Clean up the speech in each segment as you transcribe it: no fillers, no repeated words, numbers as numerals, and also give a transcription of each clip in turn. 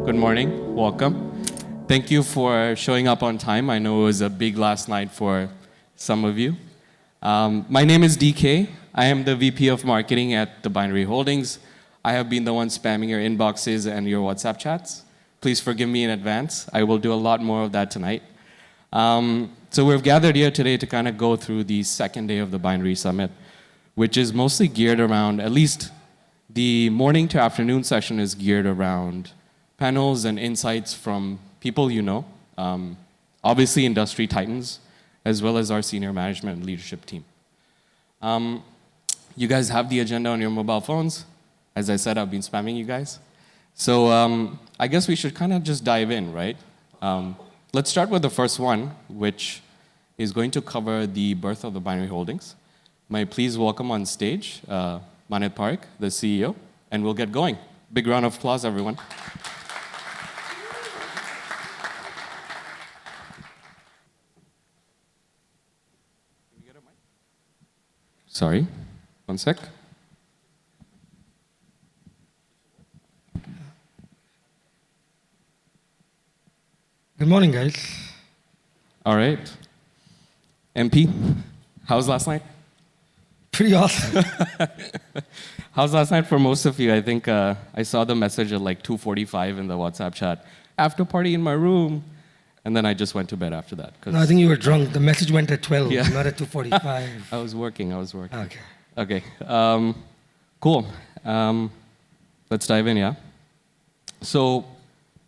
Good morning. Welcome. Thank you for showing up on time. I know it was a big last night for some of you. My name is DK. I am the VP of Marketing at the BNRY Holdings. I have been the one spamming your inboxes and your WhatsApp chats. Please forgive me in advance. I will do a lot more of that tonight. So we've gathered here today to kind of go through the second day of the BNRY Summit, which is mostly geared around, at least the morning to afternoon session is geared around panels and insights from people you know, obviously industry titans, as well as our senior management and leadership team. You guys have the agenda on your mobile phones. As I said, I've been spamming you guys. So I guess we should kind of just dive in, right? Let's start with the first one, which is going to cover the birth of the BNRY Holdings. May I please welcome on stage Manit P, the CEO, and we'll get going. Big round of applause, everyone. Sorry, one sec. Good morning, guys. All right. MP, how was last night? Pretty awesome. How's last night for most of you? I think I saw the message at like 2:45 in the WhatsApp chat. After party in my room. And then I just went to bed after that. No, I think you were drunk. The message went at 12, Yeah. not at 2:45. I was working. Okay. Okay, cool. Let's dive in, yeah? So,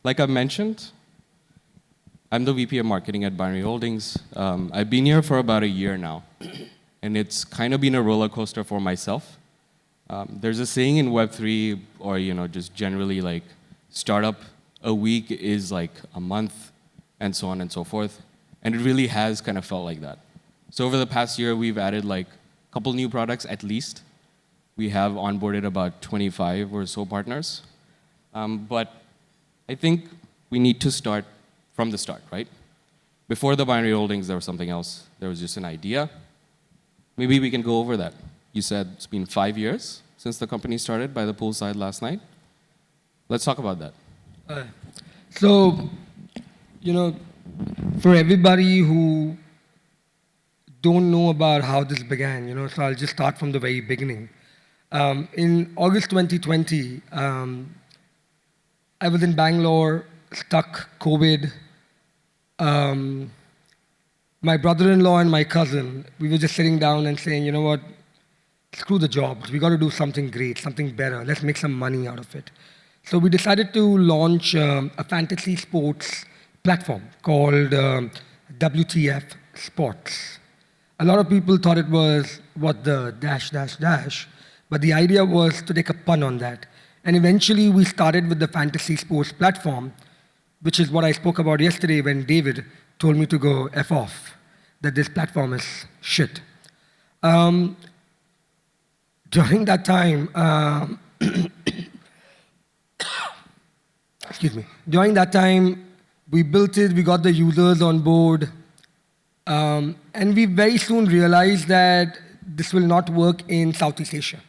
like I mentioned, I'm the VP of Marketing at BNRY Holdings. I've been here for about a year now, and it's kind of been a roller coaster for myself. There's a saying in Web3, or just generally like, startup, a week is like a month, and so on and so forth. And it really has kind of felt like that. So over the past year, we've added like a couple new products at least. We have onboarded about 25 or so partners. But I think we need to start from the start, right? Before the BNRY Holdings, there was something else. There was just an idea. Maybe we can go over that. You said it's been 5 years since the company started by the poolside last night. Let's talk about that. So, for everybody who don't know about how this began, so I'll just start from the very beginning. In August 2020, I was in Bangalore, stuck, COVID. My brother-in-law and my cousin, we were just sitting down and saying, you know what, screw the jobs. We got to do something great, something better. Let's make some money out of it. So we decided to launch a fantasy sports platform called WTF Sports. A lot of people thought it was, what the ... But the idea was to take a pun on that. And eventually we started with the fantasy sports platform, which is what I spoke about yesterday when David told me to go F off, that this platform is shit. During that time, excuse me. During that time, we built it, we got the users on board, and we very soon realized that this will not work in Southeast Asia.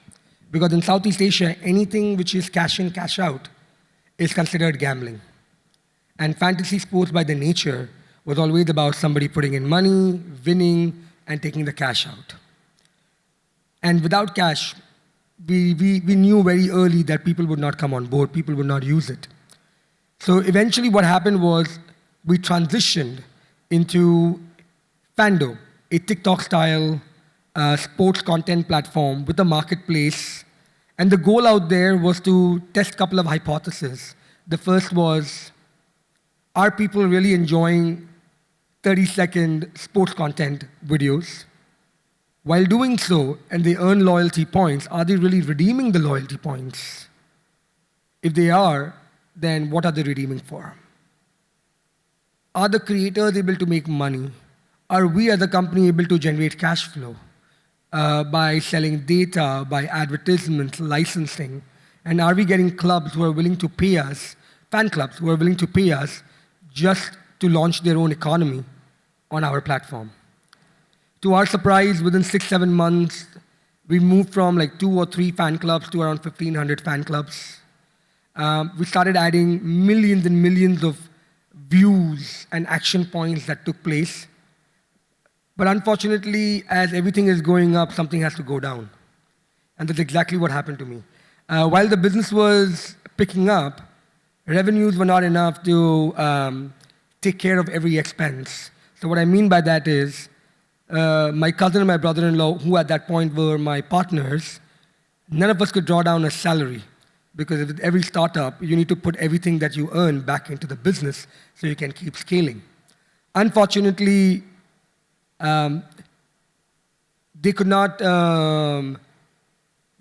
Because in Southeast Asia, anything which is cash in, cash out is considered gambling. And fantasy sports by the nature was always about somebody putting in money, winning, and taking the cash out. And without cash, we knew very early that people would not come on board, people would not use it. So eventually what happened was we transitioned into Fando, a TikTok-style sports content platform with a marketplace. And the goal out there was to test a couple of hypotheses. The first was, are people really enjoying 30-second sports content videos? While doing so, and they earn loyalty points, are they really redeeming the loyalty points? If they are, then what are they redeeming for? Are the creators able to make money? Are we as a company able to generate cash flow by selling data, by advertisements, licensing? And are we getting clubs who are willing to pay us, fan clubs who are willing to pay us just to launch their own economy on our platform? To our surprise, within 6-7 months, we moved from like 2 or 3 fan clubs to around 1,500 fan clubs. We started adding millions and millions of views and action points that took place. But unfortunately, as everything is going up, something has to go down. And that's exactly what happened to me. While the business was picking up, revenues were not enough to take care of every expense. So what I mean by that is, my cousin and my brother-in-law, who at that point were my partners, none of us could draw down a salary. Because with every startup, you need to put everything that you earn back into the business so you can keep scaling. Unfortunately, they could not,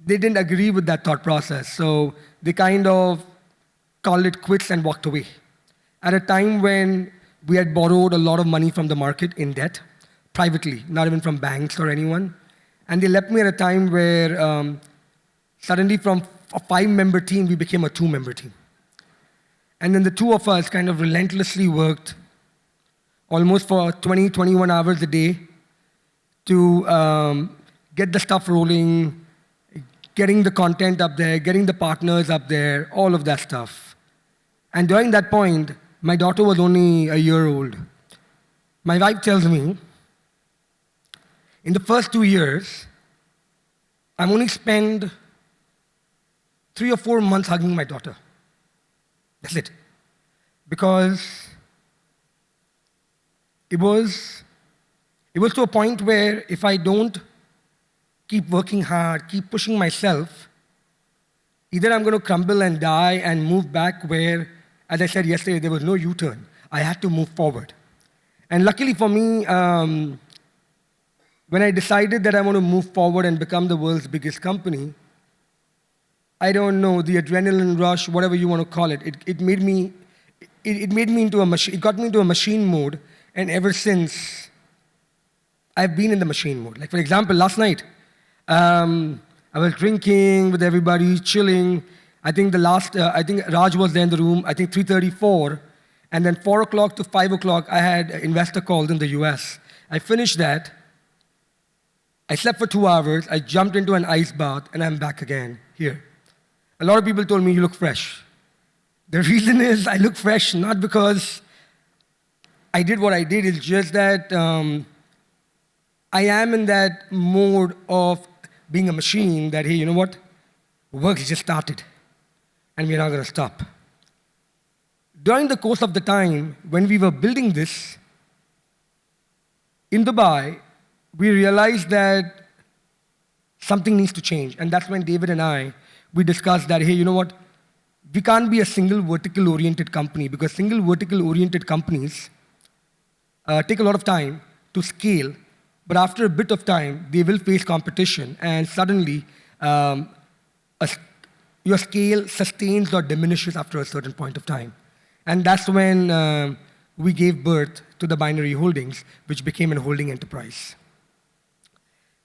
they didn't agree with that thought process. So they kind of called it quits and walked away. At a time when we had borrowed a lot of money from the market in debt, privately, not even from banks or anyone. And they left me at a time where suddenly from a 5-member team, we became a 2-member team. And then the two of us kind of relentlessly worked almost for 20, 21 hours a day to get the stuff rolling, getting the content up there, getting the partners up there, all of that stuff. And during that point, my daughter was only a year old. My wife tells me, in the first 2 years, I'm only spend 3 or 4 months hugging my daughter. That's it. Because it was to a point where if I don't keep working hard, keep pushing myself, either I'm going to crumble and die and move back where, as I said yesterday, there was no U-turn. I had to move forward. And luckily for me, when I decided that I want to move forward and become the world's biggest company, I don't know, the adrenaline rush, whatever you want to call it, it made me into a machine. It got me into a machine mode, and ever since, I've been in the machine mode. Like for example, last night, I was drinking with everybody, chilling. I think I think Raj was there in the room. I think 3:34, and then 4 o'clock to 5 o'clock, I had investor calls in the US. I finished that. I slept for 2 hours. I jumped into an ice bath, and I'm back again here. A lot of people told me, you look fresh. The reason is I look fresh not because I did what I did, it's just that I am in that mode of being a machine that, hey, you know what? Work just started, and we're not going to stop. During the course of the time, when we were building this, in Dubai, we realized that something needs to change, and that's when David and I, we discussed that, hey, you know what? We can't be a single vertical-oriented company because single vertical-oriented companies take a lot of time to scale, but after a bit of time, they will face competition, and suddenly your scale sustains or diminishes after a certain point of time. And that's when we gave birth to the BNRY Holdings, which became a holding enterprise.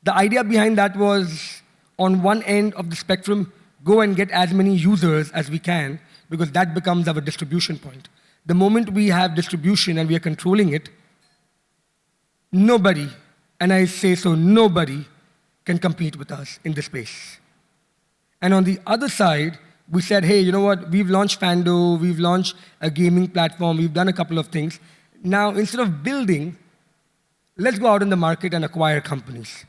The idea behind that was, on one end of the spectrum, go and get as many users as we can, because that becomes our distribution point. The moment we have distribution and we are controlling it, nobody, and I say so, nobody can compete with us in this space. And on the other side, we said, hey, you know what? We've launched Fando, we've launched a gaming platform, we've done a couple of things. Now, instead of building, let's go out in the market and acquire companies.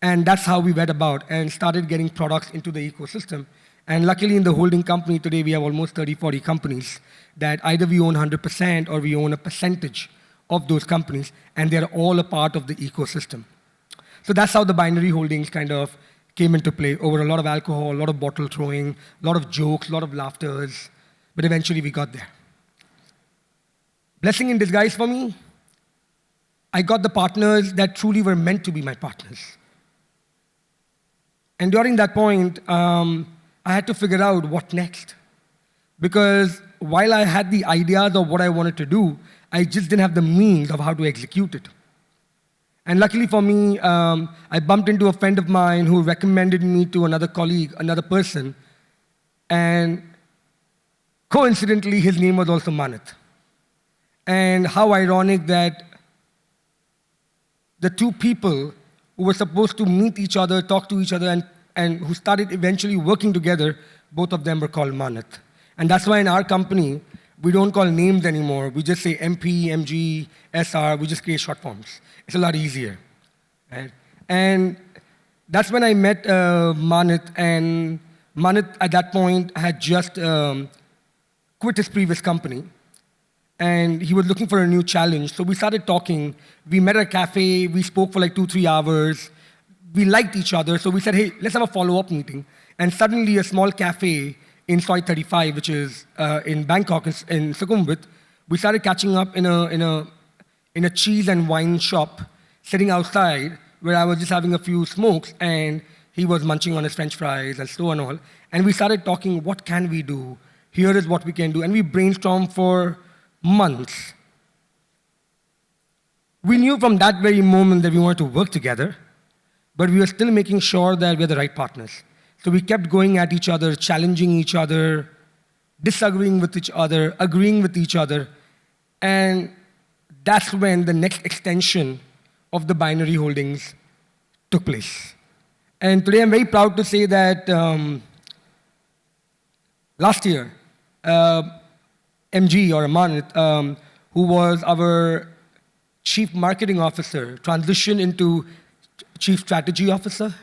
And that's how we went about and started getting products into the ecosystem. And luckily in the holding company today, we have almost 30, 40 companies that either we own 100% or we own a percentage of those companies, and they're all a part of the ecosystem. So that's how the BNRY Holdings kind of came into play, over a lot of alcohol, a lot of bottle throwing, a lot of jokes, a lot of laughters, but eventually we got there. Blessing in disguise for me, I got the partners that truly were meant to be my partners. And during that point, I had to figure out what next. Because while I had the ideas of what I wanted to do, I just didn't have the means of how to execute it. And luckily for me, I bumped into a friend of mine who recommended me to another colleague, another person. And coincidentally, his name was also Manit. And how ironic that the two people who were supposed to meet each other, talk to each other, and who started eventually working together both of them were called Manit. And that's why in our company, we don't call names anymore. We just say MP, MG, SR. We just create short forms. It's a lot easier. Right? And that's when I met Manit. And Manit, at that point, had just quit his previous company. And he was looking for a new challenge. So we started talking. We met at a cafe. We spoke for like 2-3 hours. We liked each other. So we said, hey, let's have a follow-up meeting. And suddenly a small cafe in Soi 35, which is in Bangkok, in Sukhumvit, we started catching up in a cheese and wine shop, sitting outside, where I was just having a few smokes, and he was munching on his French fries and so on and all. And we started talking, what can we do? Here is what we can do. And we brainstormed for months. We knew from that very moment that we wanted to work together, but we were still making sure that we're the right partners. So we kept going at each other, challenging each other, disagreeing with each other, agreeing with each other. And that's when the next extension of the BNRY holdings took place. And today I'm very proud to say that last year, MG or Manit, who was our chief marketing officer, transitioned into chief strategy officer,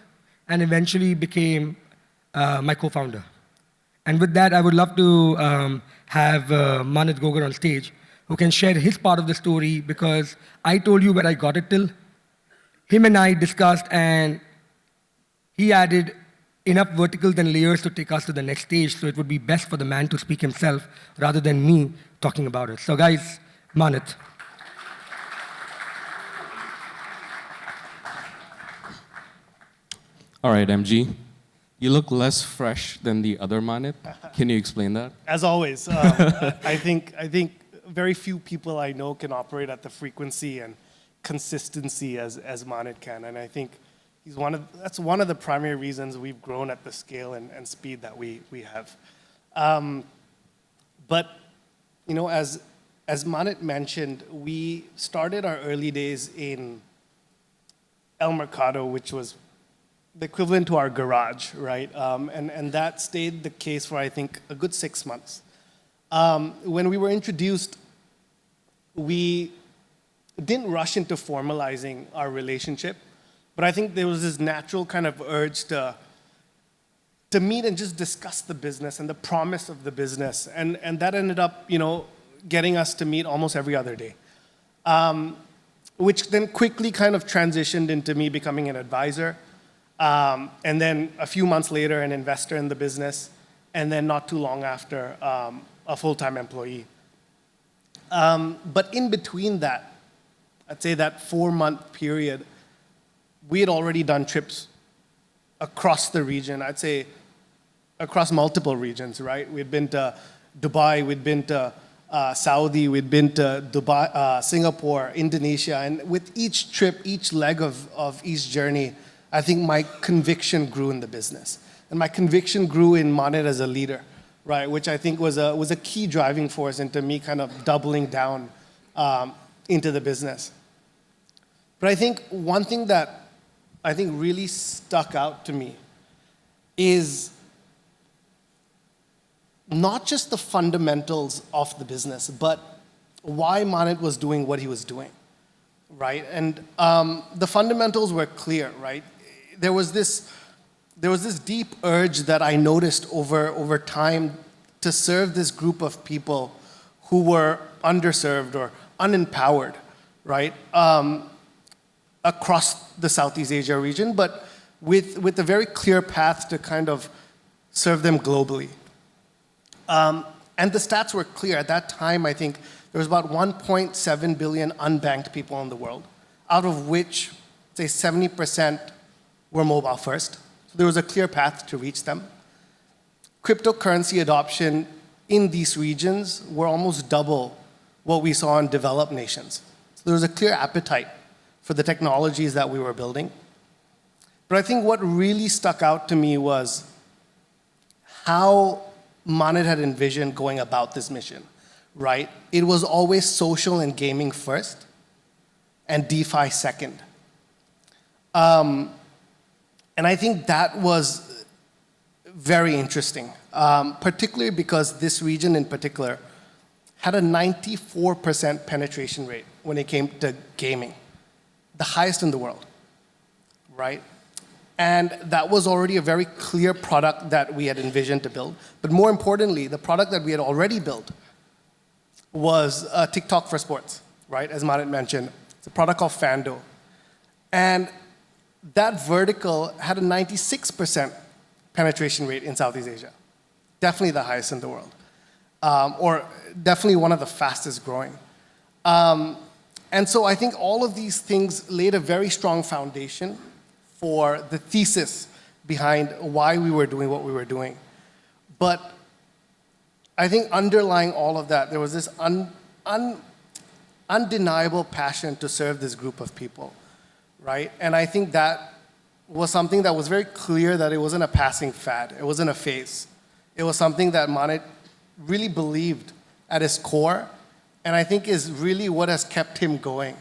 and eventually became my co-founder. And with that, I would love to have Manit Ghogar on stage, who can share his part of the story, because I told you where I got it till. Him and I discussed, and he added enough verticals and layers to take us to the next stage, so it would be best for the man to speak himself rather than me talking about it. So guys, Manit. All right, MG. You look less fresh than the other Manit. Can you explain that? As always, I think very few people I know can operate at the frequency and consistency as Manit can, and I think that's one of the primary reasons we've grown at the scale and speed that we have. But you know, as Manit mentioned, we started our early days in El Mercado, which was the equivalent to our garage, right? And that stayed the case for, I think, a good 6 months. When we were introduced, we didn't rush into formalizing our relationship, but I think there was this natural kind of urge to meet and just discuss the business and the promise of the business. And that ended up, you know, getting us to meet almost every other day, which then quickly kind of transitioned into me becoming an advisor. And then a few months later, an investor in the business, and then not too long after, a full-time employee. But in between that, I'd say that 4-month period, we had already done trips across the region, I'd say across multiple regions, right? We'd been to Dubai, we'd been to Saudi, we'd been to Dubai, Singapore, Indonesia, and with each trip, each leg of each journey, I think my conviction grew in the business. And my conviction grew in Manit as a leader, right? Which I think was a key driving force into me kind of doubling down into the business. But I think one thing that I think really stuck out to me is not just the fundamentals of the business, but why Manit was doing what he was doing, right? And the fundamentals were clear, right? There was this deep urge that I noticed over time to serve this group of people who were underserved or unempowered, right? Across the Southeast Asia region, but with a very clear path to kind of serve them globally. And the stats were clear. At that time, I think there was about 1.7 billion unbanked people in the world, out of which, say, 70% were mobile first. So there was a clear path to reach them. Cryptocurrency adoption in these regions were almost double what we saw in developed nations. So there was a clear appetite for the technologies that we were building. But I think what really stuck out to me was how Manit had envisioned going about this mission, right? It was always social and gaming first, and DeFi second. And I think that was very interesting, particularly because this region in particular had a 94% penetration rate when it came to gaming, the highest in the world, right? And that was already a very clear product that we had envisioned to build. But more importantly, the product that we had already built was TikTok for sports, right? As Manit mentioned, it's a product called Fando. And that vertical had a 96% penetration rate in Southeast Asia. Definitely the highest in the world. Or definitely one of the fastest growing. And so I think all of these things laid a very strong foundation for the thesis behind why we were doing what we were doing. But I think underlying all of that, there was this undeniable passion to serve this group of people, right? And I think that was something that was very clear that it wasn't a passing fad. It wasn't a phase. It was something that Manit really believed at his core, and I think is really what has kept him going,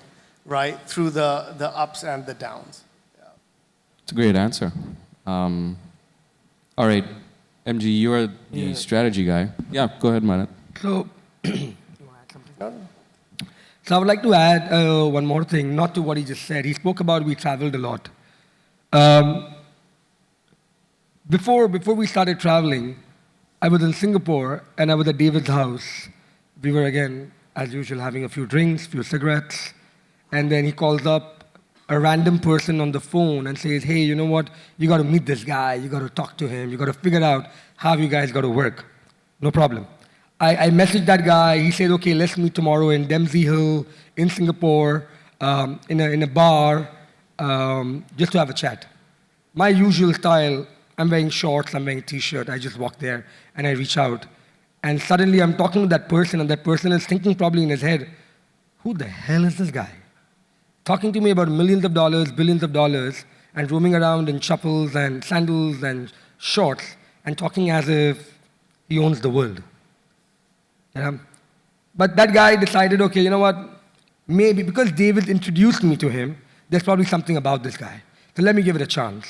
right, through the ups and the downs. It's a great answer. All right, MG, you are the strategy guy. Yeah, go ahead, Manit. So, so I would like to add one more thing, not to what he just said. He spoke about we traveled a lot. Before we started traveling, I was in Singapore and I was at David's house. We were again, as usual, having a few drinks, few cigarettes, and then he calls up a random person on the phone and says, hey, you know what? You got to meet this guy. You got to talk to him. You got to figure out how you guys got to work. No problem. I messaged that guy. He said, okay, let's meet tomorrow in Dempsey Hill in Singapore, in a bar, just to have a chat. My usual style, I'm wearing shorts, I'm wearing a t-shirt. I just walk there and I reach out. And suddenly I'm talking to that person, and that person is thinking probably in his head, who the hell is this guy? Talking to me about millions of dollars, billions of dollars, and roaming around in chappals and sandals and shorts, and talking as if he owns the world. Yeah. But that guy decided, okay, you know what? Maybe because David introduced me to him, there's probably something about this guy. So let me give it a chance.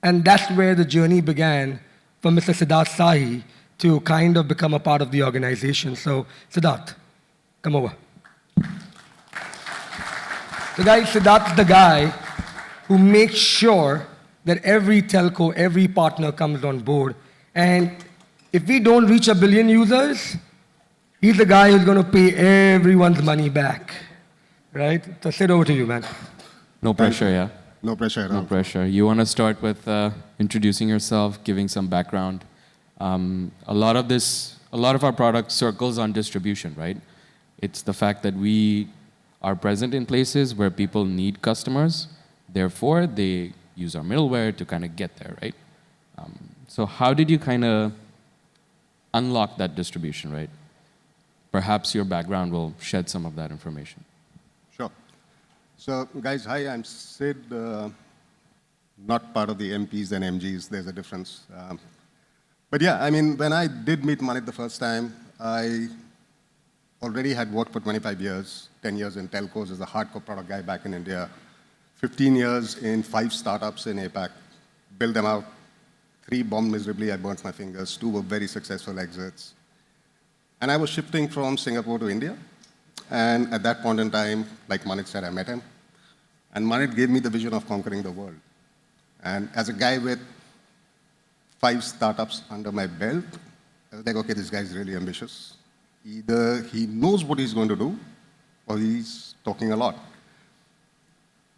And that's where the journey began for Mr. Siddharth Sahi to kind of become a part of the organization. So Siddharth, come over. The guy, Siddharth's the guy who makes sure that every telco, every partner comes on board. And if we don't reach 1 billion users, he's the guy who's going to pay everyone's money back, right? So Sid, over to you, man. No pressure, yeah? No pressure. No pressure. You want to start with introducing yourself, giving some background. A lot of our product circles on distribution, right? It's the fact that we are present in places where people need customers. Therefore, they use our middleware to kind of get there, right? So how did you kind of unlock that distribution, right? Perhaps your background will shed some of that information. Sure. So, guys, hi, I'm Sid, not part of the MPs and MGs. There's a difference. But yeah, I mean, when I did meet Manit the first time, I already had worked for 25 years, 10 years in telcos as a hardcore product guy back in India, 15 years in 5 startups in APAC, built them out. 3 bombed miserably, I burnt my fingers. 2 were very successful exits. And I was shifting from Singapore to India. And at that point in time, like Manit said, I met him. And Manit gave me the vision of conquering the world. And as a guy with 5 startups under my belt, I was like, okay, this guy's really ambitious. Either he knows what he's going to do, or he's talking a lot.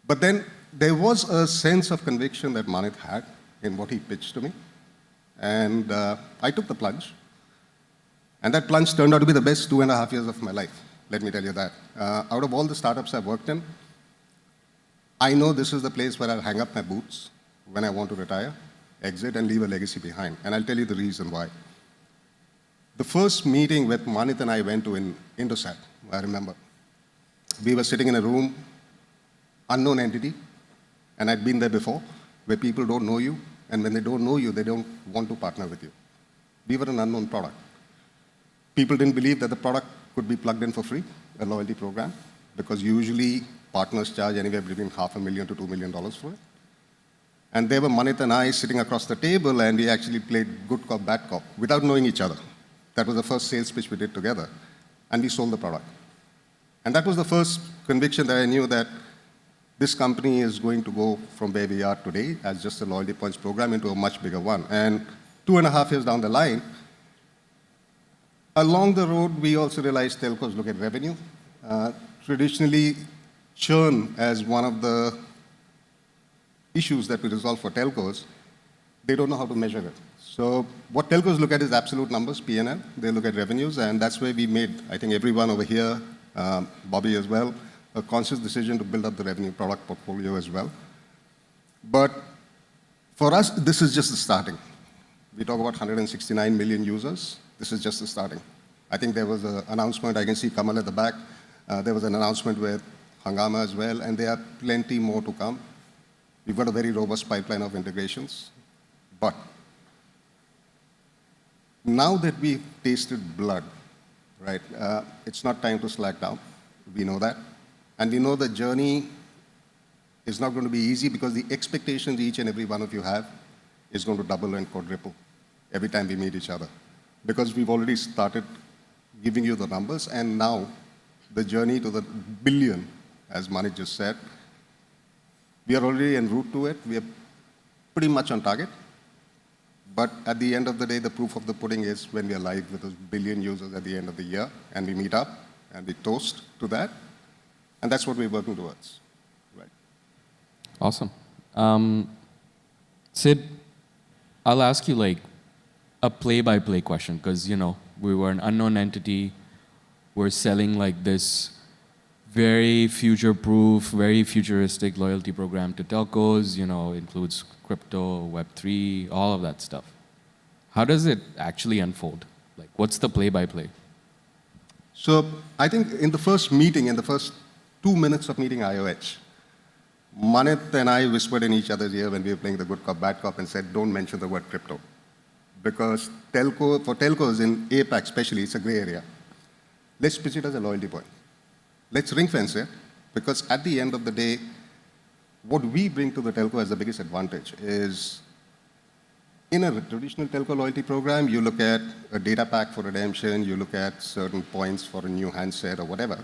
But then there was a sense of conviction that Manit had in what he pitched to me. And I took the plunge. And that plunge turned out to be the best 2.5 years of my life. Let me tell you that. Out of all the startups I've worked in, I know this is the place where I'll hang up my boots when I want to retire, exit, and leave a legacy behind. And I'll tell you the reason why. The first meeting with Manit and I went to in Indosat, I remember. We were sitting in a room, unknown entity, and I'd been there before, where people don't know you, and when they don't know you, they don't want to partner with you. We were an unknown product. People didn't believe that the product could be plugged in for free, a loyalty program, because usually partners charge anywhere between $500,000 to $2 million for it. And there were Manit and I sitting across the table, and we actually played good cop, bad cop, without knowing each other. That was the first sales pitch we did together. And we sold the product. And that was the first conviction that I knew that this company is going to go from where we are today as just a loyalty points program into a much bigger one. And 2.5 years down the line, along the road, we also realized telcos look at revenue. Traditionally, churn as one of the issues that we resolve for telcos, they don't know how to measure it. So what telcos look at is absolute numbers, P&L. They look at revenues, and that's where we made, I think everyone over here, Bobby as well, a conscious decision to build up the revenue product portfolio as well. But for us, this is just the starting. We talk about 169 million users. This is just the starting. I think there was an announcement, I can see Kamal at the back. There was an announcement with Hangama as well, and there are plenty more to come. We've got a very robust pipeline of integrations. But now that we've tasted blood, right, it's not time to slack down. We know that. And we know the journey is not going to be easy because the expectations each and every one of you have is going to double and quadruple every time we meet each other. Because we've already started giving you the numbers, and now the journey to the billion, as Manit just said, we are already en route to it. We are pretty much on target. But at the end of the day, the proof of the pudding is when we are live with those billion users at the end of the year, and we meet up, and we toast to that. And that's what we're working towards. Right. Awesome. Sid, I'll ask you like a play-by-play question, because, we were an unknown entity. We're selling like this very future-proof, very futuristic loyalty program to telcos, includes crypto, Web3, all of that stuff. How does it actually unfold? Like, what's the play-by-play? So I think in the first meeting, in the first 2 minutes of meeting IOH, Manit and I whispered in each other's ear when we were playing the good cop, bad cop and said, don't mention the word crypto. Because for telcos in APAC especially, it's a gray area. Let's pitch it as a loyalty point. Let's ring fence it, because at the end of the day, what we bring to the telco as the biggest advantage is, in a traditional telco loyalty program, you look at a data pack for redemption, you look at certain points for a new handset or whatever.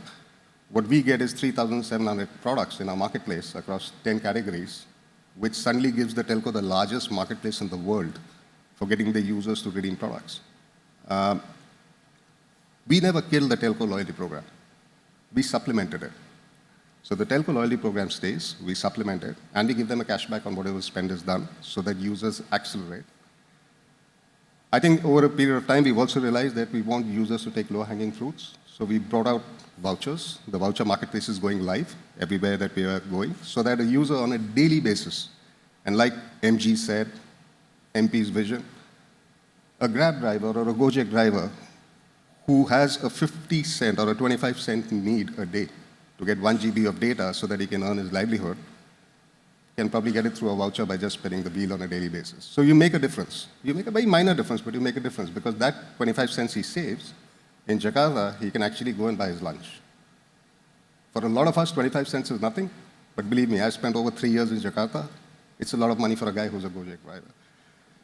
What we get is 3,700 products in our marketplace across 10 categories, which suddenly gives the telco the largest marketplace in the world for getting the users to redeem products. We never killed the telco loyalty program. We supplemented it. So the telco loyalty program stays, we supplement it, and we give them a cashback on whatever spend is done so that users accelerate. I think over a period of time, we've also realized that we want users to take low-hanging fruits. So we brought out vouchers. The voucher marketplace is going live everywhere that we are going, so that a user on a daily basis, and like MG said, MP's vision, a Grab driver or a Gojek driver who has a 50 cent or a 25 cent need a day to get 1 GB of data so that he can earn his livelihood, can probably get it through a voucher by just spinning the wheel on a daily basis. So you make a difference. You make a very minor difference, but you make a difference, because that 25 cents he saves, in Jakarta, he can actually go and buy his lunch. For a lot of us, 25 cents is nothing, but believe me, I spent over 3 years in Jakarta. It's a lot of money for a guy who's a Gojek driver.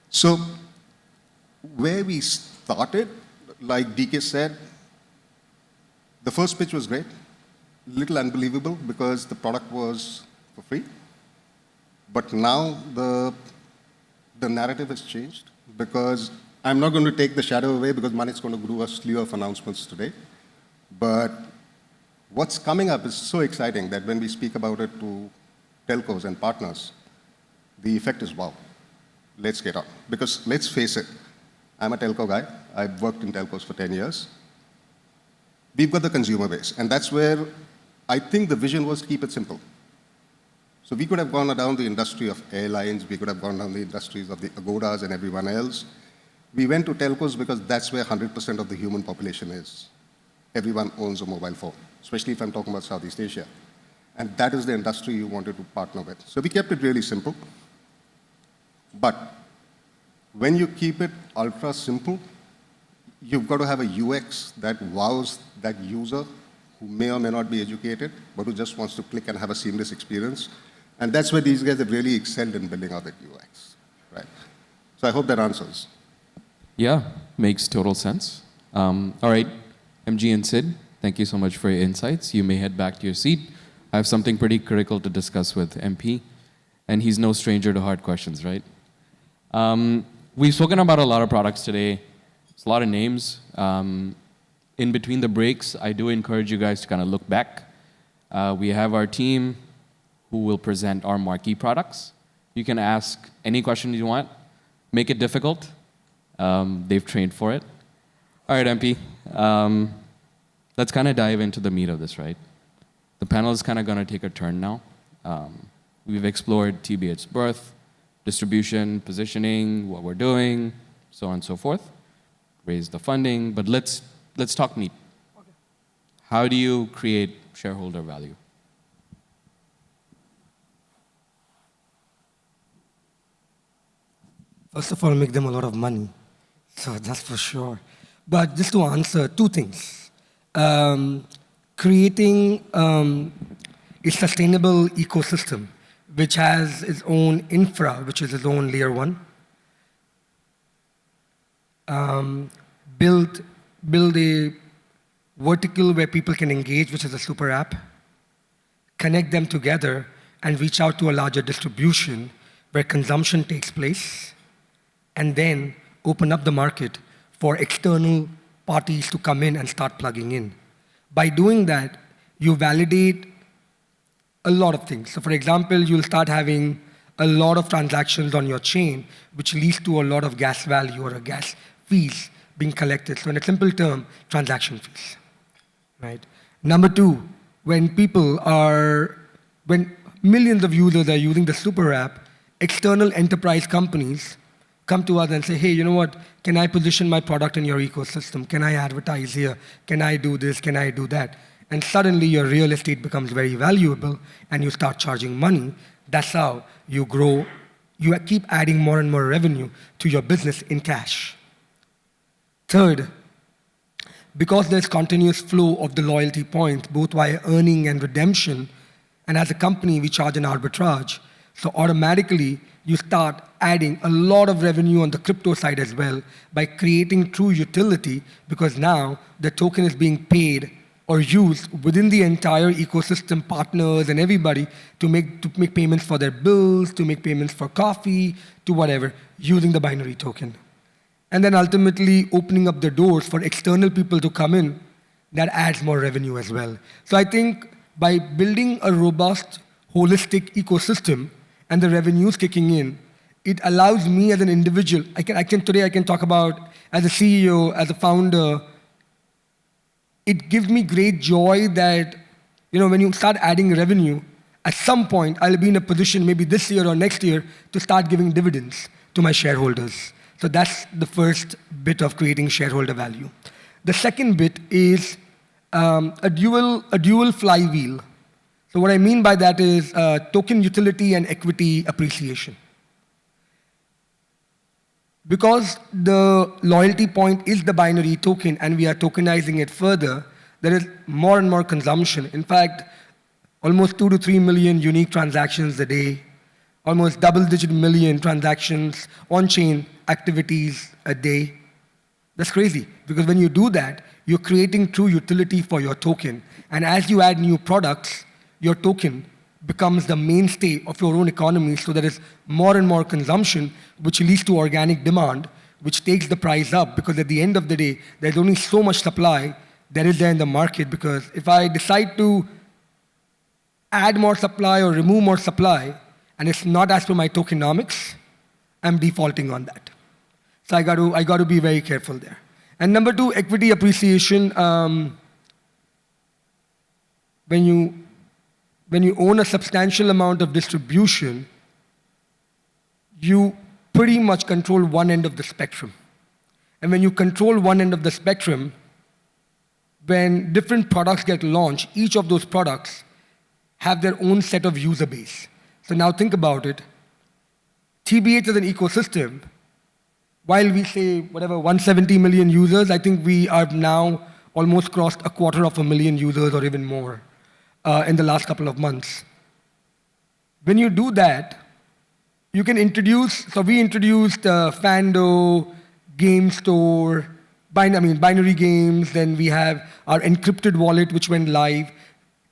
So where we started, like DK said, the first pitch was great, little unbelievable because the product was for free. But now the narrative has changed, because I'm not going to take the shadow away, because Manit's going to do a slew of announcements today. But what's coming up is so exciting that when we speak about it to telcos and partners, the effect is wow. Let's get on. Because let's face it, I'm a telco guy. I've worked in telcos for 10 years. We've got the consumer base, and that's where I think the vision was keep it simple. So we could have gone down the industry of airlines, we could have gone down the industries of the Agodas and everyone else. We went to telcos because that's where 100% of the human population is. Everyone owns a mobile phone, especially if I'm talking about Southeast Asia. And that is the industry you wanted to partner with. So we kept it really simple. But when you keep it ultra simple, you've got to have a UX that wows that user who may or may not be educated, but who just wants to click and have a seamless experience. And that's where these guys have really excelled in building out the UX, right? So I hope that answers. Yeah, makes total sense. All right, MG and Sid, thank you so much for your insights. You may head back to your seat. I have something pretty critical to discuss with MP, and he's no stranger to hard questions, right? We've spoken about a lot of products today. It's a lot of names. In between the breaks, I do encourage you guys to kind of look back. We have our team who will present our marquee products. You can ask any question you want. Make it difficult. They've trained for it. All right, MP. Let's kind of dive into the meat of this, right? The panel is kind of going to take a turn now. We've explored TBH's birth, distribution, positioning, what we're doing, so on and so forth. Raise the funding, but let's talk meat. Okay. How do you create shareholder value? First of all, make them a lot of money. So that's for sure. But just to answer, two things. Creating a sustainable ecosystem, which has its own infra, which is its own layer one. Build a vertical where people can engage, which is a super app. Connect them together and reach out to a larger distribution where consumption takes place. And then open up the market for external parties to come in and start plugging in. By doing that, you validate a lot of things. So for example, you'll start having a lot of transactions on your chain, which leads to a lot of gas value or a gas fees being collected. So in a simple term, transaction fees, right? Number two, when millions of users are using the super app, external enterprise companies come to us and say, hey, you know what, can I position my product in your ecosystem? Can I advertise here? Can I do this? Can I do that? And suddenly your real estate becomes very valuable and you start charging money. That's how you grow. You keep adding more and more revenue to your business in cash. Third, because there's continuous flow of the loyalty points, both via earning and redemption, and as a company, we charge an arbitrage. So automatically, you start adding a lot of revenue on the crypto side as well by creating true utility, because now the token is being paid or used within the entire ecosystem, partners and everybody to make payments for their bills, to make payments for coffee, to whatever, using the binary token. And then ultimately opening up the doors for external people to come in, that adds more revenue as well. So I think by building a robust, holistic ecosystem and the revenues kicking in, it allows me as an individual, today I can talk about as a CEO, as a founder, it gives me great joy that, when you start adding revenue, at some point I'll be in a position, maybe this year or next year, to start giving dividends to my shareholders. So that's the first bit of creating shareholder value. The second bit is a dual flywheel. So what I mean by that is token utility and equity appreciation. Because the loyalty point is the binary token and we are tokenizing it further, there is more and more consumption. In fact, almost 2 to 3 million unique transactions a day, almost double-digit million transactions on-chain activities a day. That's crazy, because when you do that, you're creating true utility for your token. And as you add new products, your token becomes the mainstay of your own economy, so there is more and more consumption, which leads to organic demand, which takes the price up, because at the end of the day, there's only so much supply that is there in the market, because if I decide to add more supply or remove more supply, and it's not as per my tokenomics, I'm defaulting on that. So I got to be very careful there. And number two, equity appreciation. When you own a substantial amount of distribution, you pretty much control one end of the spectrum. And when you control one end of the spectrum, when different products get launched, each of those products have their own set of user base. So now think about it. TBH is an ecosystem. While we say, 170 million users, I think we are now almost crossed 250,000 users or even more in the last couple of months. When you do that, you can introduce, so we introduced Fando, Game Store, binary games, then we have our encrypted wallet, which went live.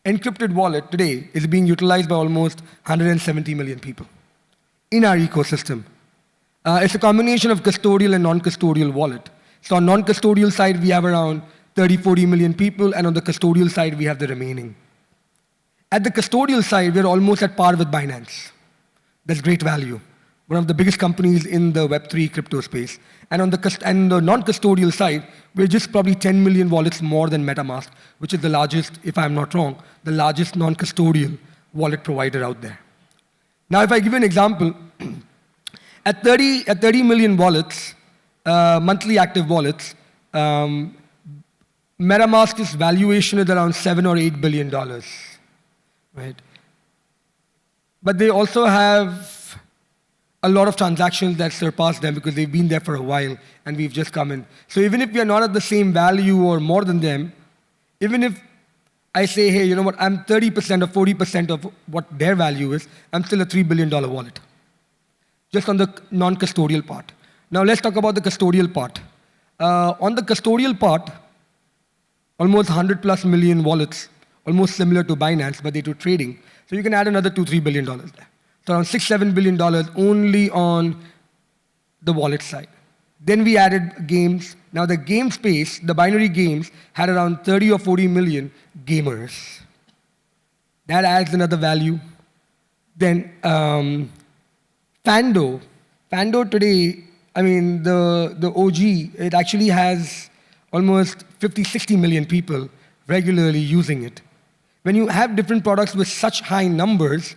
Encrypted wallet today is being utilized by almost 170 million people in our ecosystem. It's a combination of custodial and non-custodial wallet. So on non-custodial side, we have around 30, 40 million people, and on the custodial side, we have the remaining. At the custodial side, we're almost at par with Binance. That's great value. One of the biggest companies in the Web3 crypto space. And on the non-custodial side, we're just probably 10 million wallets more than MetaMask, which is the largest, if I'm not wrong, the largest non-custodial wallet provider out there. Now, if I give you an example, at 30 million wallets, monthly active wallets, MetaMask's valuation is around $7 or $8 billion, right? But they also have a lot of transactions that surpass them because they've been there for a while and we've just come in. So even if we are not at the same value or more than them, even if I say, hey, you know what, I'm 30% or 40% of what their value is, I'm still a $3 billion wallet, just on the non-custodial part. Now let's talk about the custodial part. On the custodial part, almost 100 plus million wallets, almost similar to Binance, but they do trading. So you can add another $2, $3 billion there. So around $6, $7 billion only on the wallet side. Then we added games. Now the game space, the binary games, had around 30 or 40 million gamers. That adds another value. Then Fando today, I mean, the OG, it actually has almost 50, 60 million people regularly using it. When you have different products with such high numbers,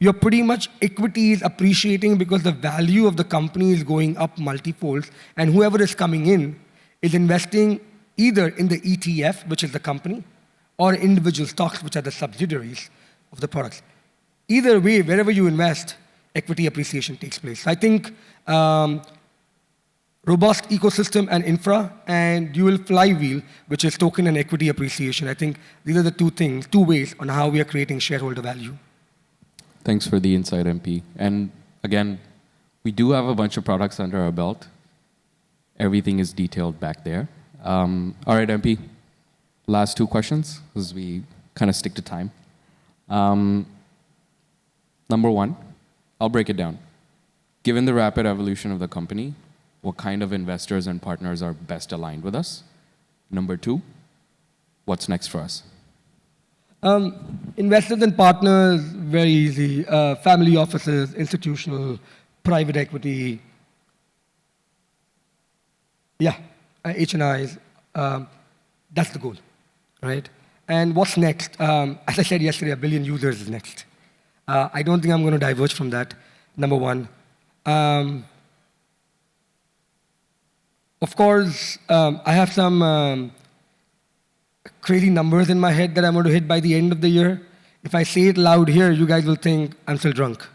you're pretty much equity is appreciating because the value of the company is going up multifolds, and whoever is coming in is investing either in the ETF, which is the company, or individual stocks, which are the subsidiaries of the products. Either way, wherever you invest, equity appreciation takes place. I think robust ecosystem and infra, and dual flywheel, which is token and equity appreciation. I think these are the two ways on how we are creating shareholder value. Thanks for the insight, MP. And again, we do have a bunch of products under our belt. Everything is detailed back there. All right, MP, last two questions, as we kind of stick to time. Number one, I'll break it down. Given the rapid evolution of the company, what kind of investors and partners are best aligned with us? Number two, what's next for us? Investors and partners, very easy. Family offices, institutional, private equity. Yeah, HNIs. That's the goal, right? And what's next? As I said yesterday, 1 billion users is next. I don't think I'm going to diverge from that, number one. Of course, I have some crazy numbers in my head that I'm going to hit by the end of the year. If I say it loud here, you guys will think I'm still drunk,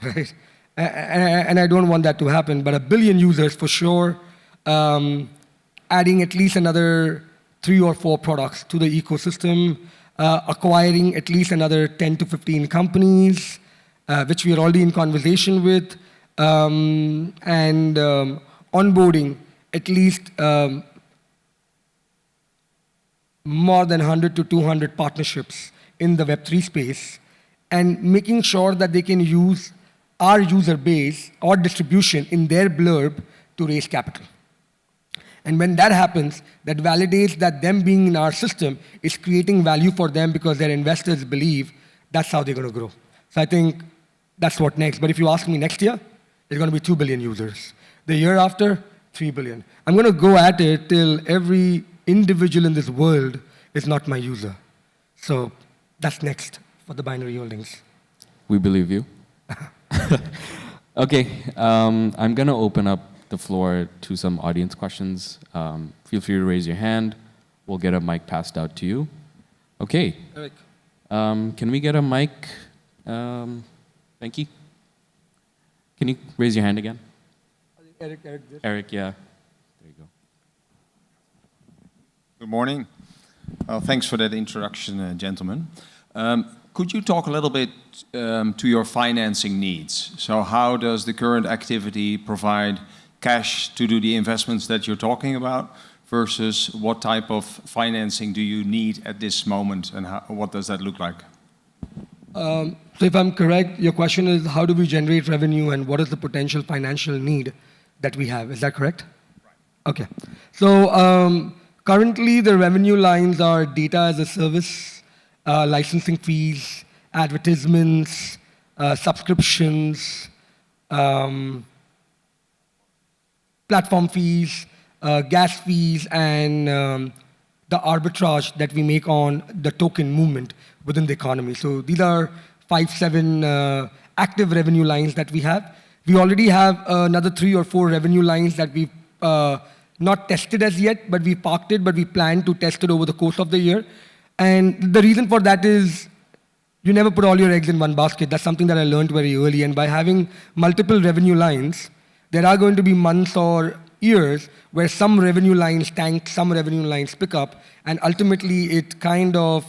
right? And I don't want that to happen, but 1 billion users for sure, adding at least another 3 or 4 products to the ecosystem, acquiring at least another 10 to 15 companies, which we are already in conversation with, and onboarding at least more than 100 to 200 partnerships in the Web3 space, and making sure that they can use our user base or distribution in their blurb to raise capital. And when that happens, that validates that them being in our system is creating value for them because their investors believe that's how they're going to grow. So I think that's what next. But if you ask me next year, it's going to be 2 billion users. The year after, 3 billion. I'm going to go at it till every individual in this world is not my user. So that's next for the binary holdings. We believe you. Okay, I'm going to open up the floor to some audience questions. Feel free to raise your hand. We'll get a mic passed out to you. Okay. Eric. Can we get a mic? Thank you. Can you raise your hand again? Eric. Eric, yeah. There you go. Good morning. Well, thanks for that introduction, gentlemen. Could you talk a little bit to your financing needs? So how does the current activity provide cash to do the investments that you're talking about versus what type of financing do you need at this moment and what does that look like? So if I'm correct, your question is how do we generate revenue and what is the potential financial need that we have? Is that correct? Right. Okay. So currently the revenue lines are data as a service, licensing fees, advertisements, subscriptions, platform fees, gas fees, and the arbitrage that we make on the token movement within the economy. So these are 5-7 active revenue lines that we have. We already have another 3 or 4 revenue lines that we've not tested as yet, but we parked it, but we plan to test it over the course of the year. And the reason for that is you never put all your eggs in one basket. That's something that I learned very early. And by having multiple revenue lines, there are going to be months or years where some revenue lines tank, some revenue lines pick up, and ultimately it kind of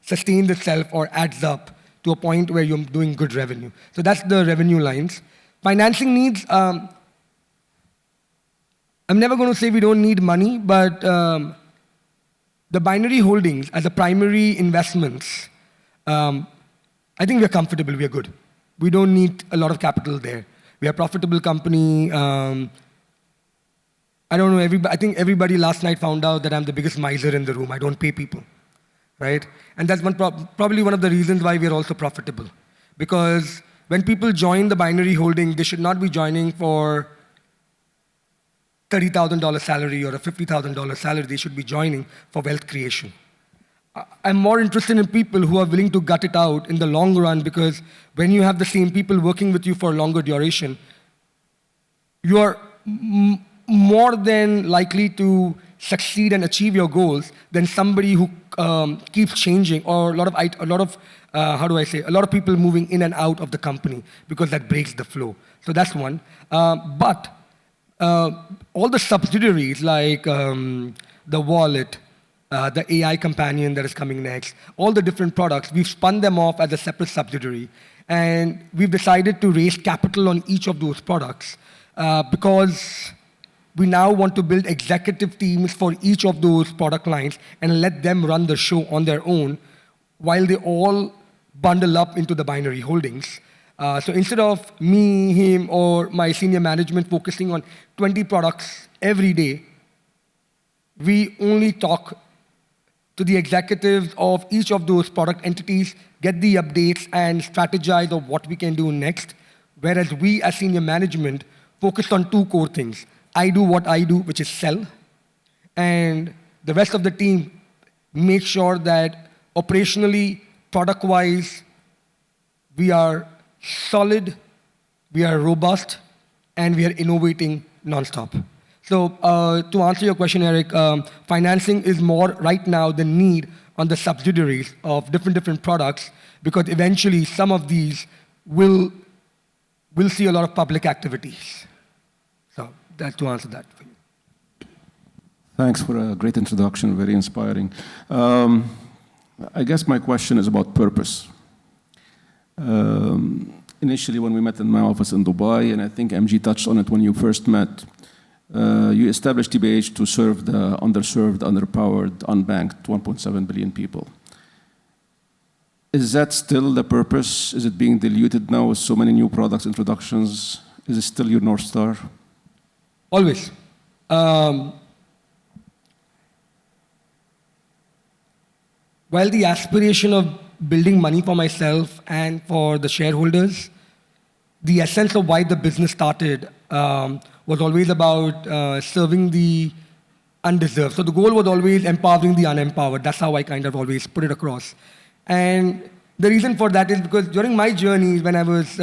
sustains itself or adds up to a point where you're doing good revenue. So that's the revenue lines. Financing needs, I'm never going to say we don't need money, but the binary holdings as a primary investments, I think we're comfortable, we're good. We don't need a lot of capital there. We are a profitable company. I don't know, I think everybody last night found out that I'm the biggest miser in the room. I don't pay people, right? And that's probably one of the reasons why we're also profitable. Because when people join the binary holding, they should not be joining for $30,000 salary or a $50,000 salary. They should be joining for wealth creation. I'm more interested in people who are willing to gut it out in the long run, because when you have the same people working with you for a longer duration, you are more than likely to succeed and achieve your goals than somebody who keeps changing, or a lot of people moving in and out of the company, because that breaks the flow. So that's one. But all the subsidiaries like the wallet, the AI companion that is coming next, all the different products, we've spun them off as a separate subsidiary. And we've decided to raise capital on each of those products because we now want to build executive teams for each of those product lines and let them run the show on their own while they all bundle up into the binary holdings. So instead of me, him, or my senior management focusing on 20 products every day, we only talk to the executives of each of those product entities, get the updates, and strategize of what we can do next. Whereas we, as senior management, focus on 2 core things. I do what I do, which is sell, and the rest of the team make sure that operationally, product-wise, we are solid, we are robust, and we are innovating nonstop. So to answer your question, Eric, financing is more right now the need on the subsidiaries of different products, because eventually some of these will see a lot of public activities. So that's to answer that for you. Thanks for a great introduction, very inspiring. I guess my question is about purpose. Initially, when we met in my office in Dubai, and I think MG touched on it when you first met, you established TBH to serve the underserved, underpowered, unbanked 1.7 billion people. Is that still the purpose? Is it being diluted now with so many new products introductions? Is it still your North Star? Always. While the aspiration of building money for myself and for the shareholders, the essence of why the business started was always about serving the undeserved. So the goal was always empowering the unempowered. That's how I kind of always put it across. And the reason for that is because during my journey, when I was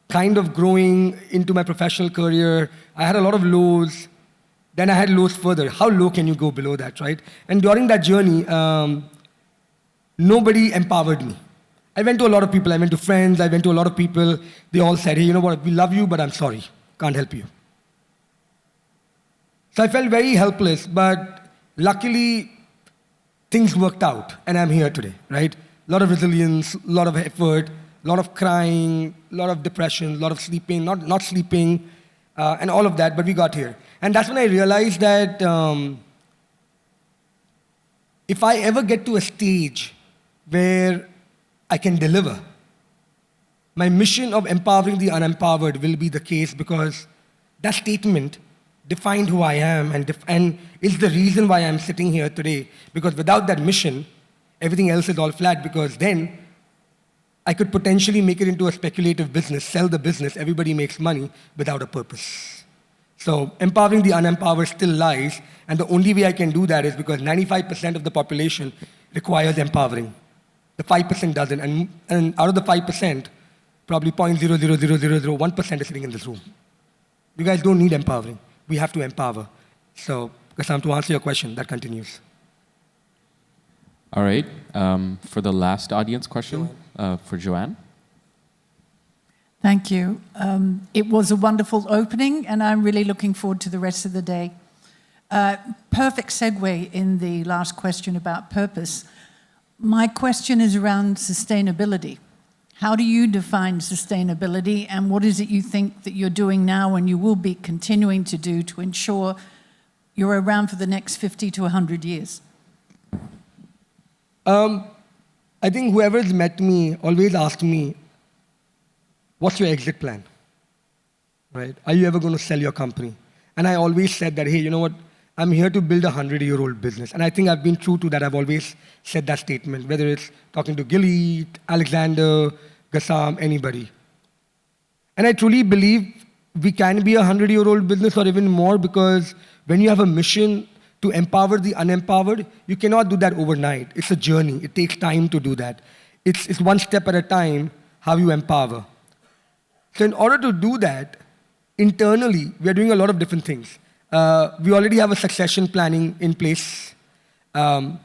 kind of growing into my professional career, I had a lot of lows. Then I had lows further. How low can you go below that, right? And during that journey, nobody empowered me. I went to a lot of people. I went to friends. I went to a lot of people. They all said, hey, you know what? We love you, but I'm sorry. Can't help you. So I felt very helpless, but luckily, things worked out, and I'm here today, right? a lot of resilience, a lot of effort, a lot of crying, a lot of depression, a lot of sleeping, not sleeping, and all of that, but we got here. And that's when I realized that if I ever get to a stage where I can deliver, my mission of empowering the unempowered will be the case, because that statement defined who I am and is the reason why I'm sitting here today. Because without that mission, everything else is all flat, because then I could potentially make it into a speculative business, sell the business, everybody makes money without a purpose. So empowering the unempowered still lies, and the only way I can do that is because 95% of the population requires empowering. The 5% doesn't, and out of the 5%, probably 0.00001% is sitting in this room. You guys don't need empowering. We have to empower. So, Kasam, to answer your question, that continues. All right. For the last audience question, for Joanne. Thank you. It was a wonderful opening, and I'm really looking forward to the rest of the day. Perfect segue in the last question about purpose. My question is around sustainability. How do you define sustainability, and what is it you think that you're doing now and you will be continuing to do to ensure you're around for the next 50 to 100 years? I think whoever's met me always asked me, what's your exit plan? Right? Are you ever going to sell your company? And I always said that, hey, you know what? I'm here to build a 100-year-old business. And I think I've been true to that. I've always said that statement, whether it's talking to Gilly, Alexander, Gassam, anybody. And I truly believe we can be a 100-year-old business or even more, because when you have a mission to empower the unempowered, you cannot do that overnight. It's a journey. It takes time to do that. It's one step at a time how you empower. So in order to do that, internally, we are doing a lot of different things. We already have a succession planning in place. As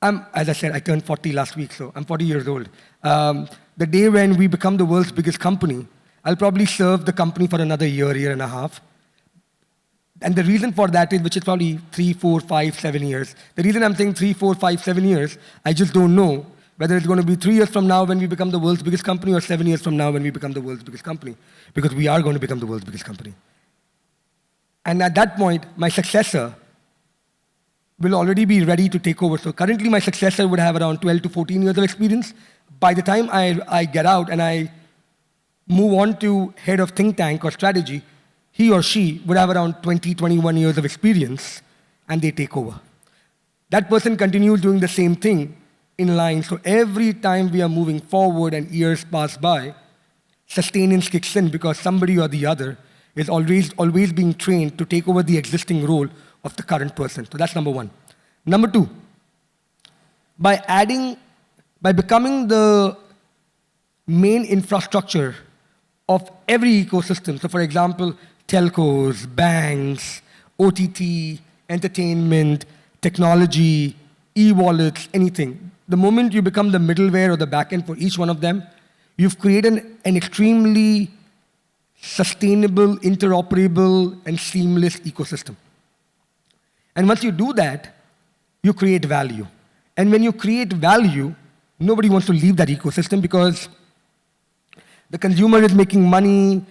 I said, I turned 40 last week, so I'm 40 years old. The day when we become the world's biggest company, I'll probably serve the company for another year and a half. And the reason for that is, which is probably 3, 4, 5, 7 years. The reason I'm saying 3, 4, 5, 7 years, I just don't know whether it's going to be 3 years from now when we become the world's biggest company, or 7 years from now when we become the world's biggest company. Because we are going to become the world's biggest company. And at that point, my successor will already be ready to take over. So currently, my successor would have around 12 to 14 years of experience. By the time I get out and I move on to head of think tank or strategy, he or she would have around 20, 21 years of experience, and they take over. That person continues doing the same thing in line. So every time we are moving forward and years pass by, sustenance kicks in, because somebody or the other is always being trained to take over the existing role of the current person. So that's number one. Number two, by becoming the main infrastructure of every ecosystem. So for example, telcos, banks, OTT, entertainment, technology, e-wallets, anything. The moment you become the middleware or the backend for each one of them, you've created an extremely sustainable, interoperable, and seamless ecosystem. And once you do that, you create value. And when you create value, nobody wants to leave that ecosystem, because the consumer is making money,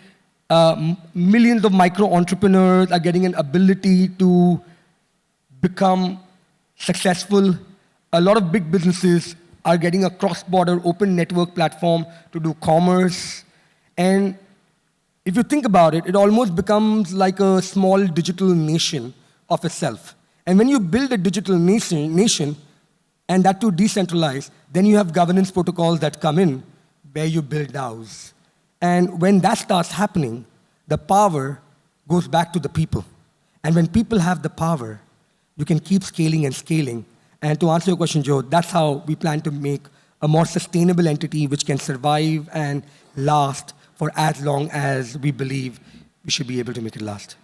millions of micro entrepreneurs are getting an ability to become successful. A lot of big businesses are getting a cross-border open network platform to do commerce. And if you think about it, it almost becomes like a small digital nation of itself. And when you build a digital nation, and that too decentralized, then you have governance protocols that come in where you build DAOs. And when that starts happening, the power goes back to the people. And when people have the power, you can keep scaling and scaling. And to answer your question, Joe, that's how we plan to make a more sustainable entity which can survive and last for as long as we believe we should be able to make it last.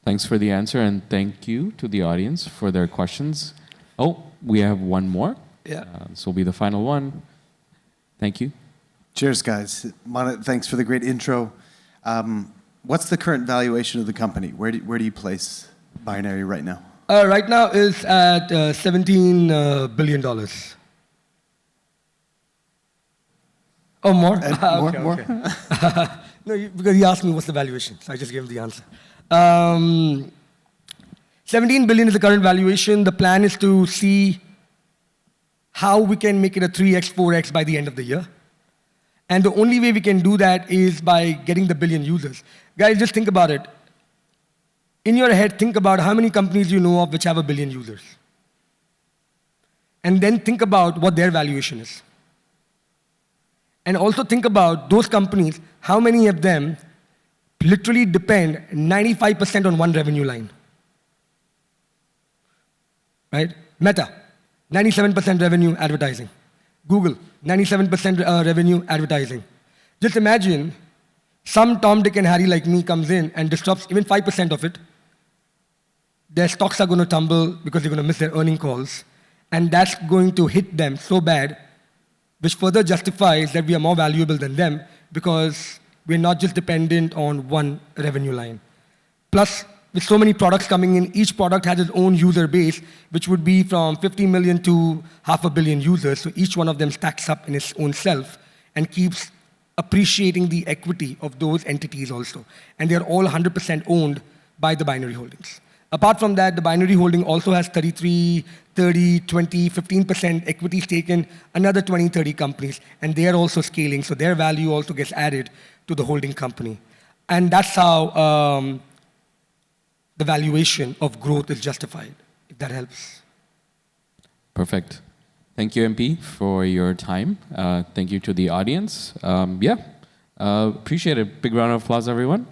Thanks for the answer, and thank you to the audience for their questions. Oh, we have one more. Yeah. This will be the final one. Thank you. Cheers, guys. Manit, thanks for the great intro. What's the current valuation of the company? Where do you place BNRY right now? Right now is at $17 billion. Oh, more? More, Okay, more. okay. No, because he asked me what's the valuation, so I just gave him the answer. 17 billion is the current valuation. The plan is to see how we can make it a 3x, 4x by the end of the year. And the only way we can do that is by getting the billion users. Guys, just think about it. In your head, think about how many companies you know of which have a billion users. And then think about what their valuation is. And also think about those companies, how many of them literally depend 95% on one revenue line. Right? Meta, 97% revenue advertising. Google, 97% revenue advertising. Just imagine some Tom, Dick, and Harry like me comes in and disrupts even 5% of it. Their stocks are going to tumble because they're going to miss their earning calls. And that's going to hit them so bad, which further justifies that we are more valuable than them because we're not just dependent on one revenue line. Plus, with so many products coming in, each product has its own user base, which would be from 50 million to 500 million users. So each one of them stacks up in its own self and keeps appreciating the equity of those entities also. And they're all 100% owned by the binary holdings. Apart from that, the binary holding also has 33, 30, 20, 15% equity stake in another 20, 30 companies. And they are also scaling, so their value also gets added to the holding company. And that's how the valuation of growth is justified, if that helps. Perfect. Thank you, MP, for your time. Thank you to the audience. Appreciate it. Big round of applause, everyone.